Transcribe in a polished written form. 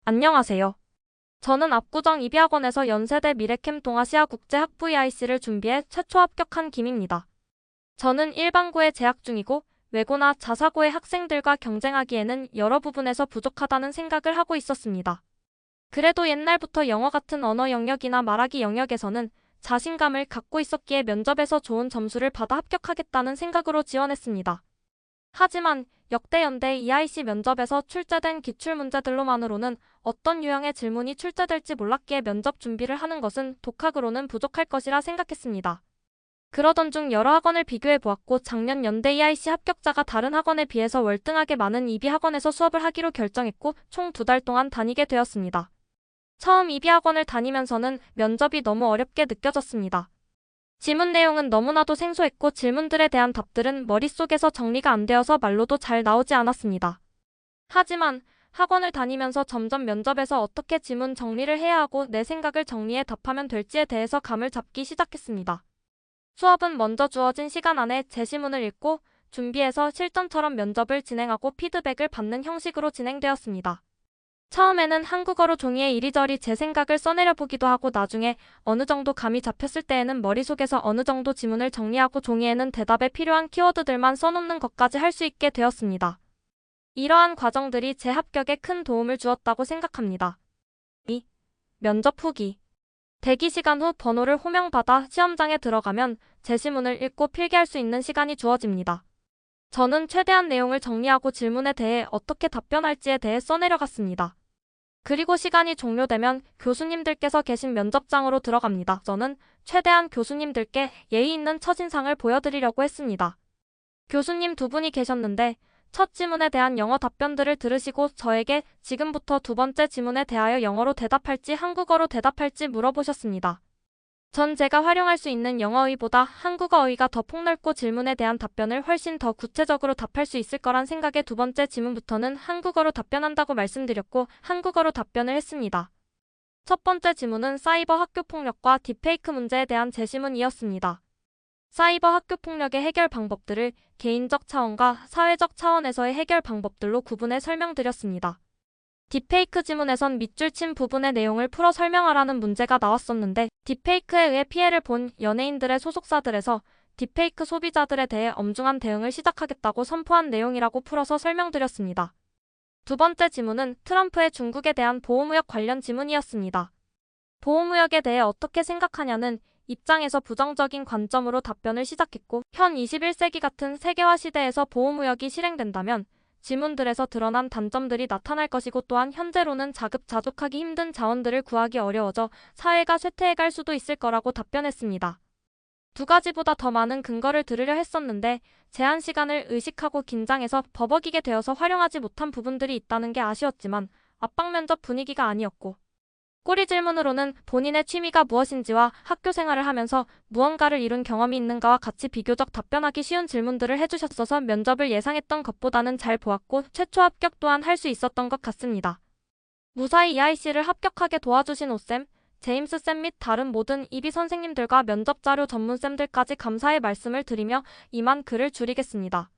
안녕하세요. 저는 압구정 이비학원에서 연세대 미래캠 동아시아 국제 학부 EIC를 준비해 최초 합격한 김입니다. 저는 일반고에 재학 중이고 외고나 자사고의 학생들과 경쟁하기에는 여러 부분에서 부족하다는 생각을 하고 있었습니다. 그래도 옛날부터 영어 같은 언어 영역이나 말하기 영역에서는 자신감을 갖고 있었기에 면접에서 좋은 점수를 받아 합격하겠다는 생각으로 지원했습니다. 하지만 역대 연대 EIC 면접에서 출제된 기출문제들로만으로는 어떤 유형의 질문이 출제될지 몰랐기에 면접 준비를 하는 것은 독학으로는 부족할 것이라 생각했습니다. 그러던 중 여러 학원을 비교해 보았고 작년 연대 EIC 합격자가 다른 학원에 비해서 월등하게 많은 이비학원에서 수업을 하기로 결정했고 총 2달 동안 다니게 되었습니다. 처음 이비학원을 다니면서는 면접이 너무 어렵게 느껴졌습니다. 지문 내용은 너무나도 생소했고 질문들에 대한 답들은 머릿속에서 정리가 안 되어서 말로도 잘 나오지 않았습니다. 하지만 학원을 다니면서 점점 면접에서 어떻게 지문 정리를 해야 하고 내 생각을 정리해 답하면 될지에 대해서 감을 잡기 시작했습니다. 수업은 먼저 주어진 시간 안에 제시문을 읽고 준비해서 실전처럼 면접을 진행하고 피드백을 받는 형식으로 진행되었습니다. 처음에는 한국어로 종이에 이리저리 제 생각을 써내려 보기도 하고 나중에 어느 정도 감이 잡혔을 때에는 머릿속에서 어느 정도 지문을 정리하고 종이에는 대답에 필요한 키워드들만 써놓는 것까지 할 수 있게 되었습니다. 이러한 과정들이 제 합격에 큰 도움을 주었다고 생각합니다. 2. 면접 후기. 대기 시간 후 번호를 호명받아 시험장에 들어가면 제시문을 읽고 필기할 수 있는 시간이 주어집니다. 저는 최대한 내용을 정리하고 질문에 대해 어떻게 답변할지에 대해 써내려갔습니다. 그리고 시간이 종료되면 교수님들께서 계신 면접장으로 들어갑니다. 저는 최대한 교수님들께 예의 있는 첫인상을 보여드리려고 했습니다. 교수님 2분이 계셨는데 첫 지문에 대한 영어 답변들을 들으시고 저에게 지금부터 2번째 지문에 대하여 영어로 대답할지 한국어로 대답할지 물어보셨습니다. 전 제가 활용할 수 있는 영어의보다 한국어의가 더 폭넓고 질문에 대한 답변을 훨씬 더 구체적으로 답할 수 있을 거란 생각에 2번째 지문부터는 한국어로 답변한다고 말씀드렸고 한국어로 답변을 했습니다. 첫 번째 지문은 사이버 학교폭력과 딥페이크 문제에 대한 제시문이었습니다. 사이버 학교폭력의 해결 방법들을 개인적 차원과 사회적 차원에서의 해결 방법들로 구분해 설명드렸습니다. 딥페이크 지문에선 밑줄 친 부분의 내용을 풀어 설명하라는 문제가 나왔었는데 딥페이크에 의해 피해를 본 연예인들의 소속사들에서 딥페이크 소비자들에 대해 엄중한 대응을 시작하겠다고 선포한 내용이라고 풀어서 설명드렸습니다. 2번째 지문은 트럼프의 중국에 대한 보호무역 관련 지문이었습니다. 보호무역에 대해 어떻게 생각하냐는 입장에서 부정적인 관점으로 답변을 시작했고 현 21세기 같은 세계화 시대에서 보호무역이 실행된다면 지문들에서 드러난 단점들이 나타날 것이고 또한 현재로는 자급자족하기 힘든 자원들을 구하기 어려워져 사회가 쇠퇴해갈 수도 있을 거라고 답변했습니다. 2가지보다 더 많은 근거를 들으려 했었는데 제한 시간을 의식하고 긴장해서 버벅이게 되어서 활용하지 못한 부분들이 있다는 게 아쉬웠지만 압박 면접 분위기가 아니었고 꼬리 질문으로는 본인의 취미가 무엇인지와 학교 생활을 하면서 무언가를 이룬 경험이 있는가와 같이 비교적 답변하기 쉬운 질문들을 해주셨어서 면접을 예상했던 것보다는 잘 보았고 최초 합격 또한 할 수 있었던 것 같습니다. 무사히 EIC를 합격하게 도와주신 오쌤, 제임스쌤 및 다른 모든 이비 선생님들과 면접자료 전문쌤들까지 감사의 말씀을 드리며 이만 글을 줄이겠습니다.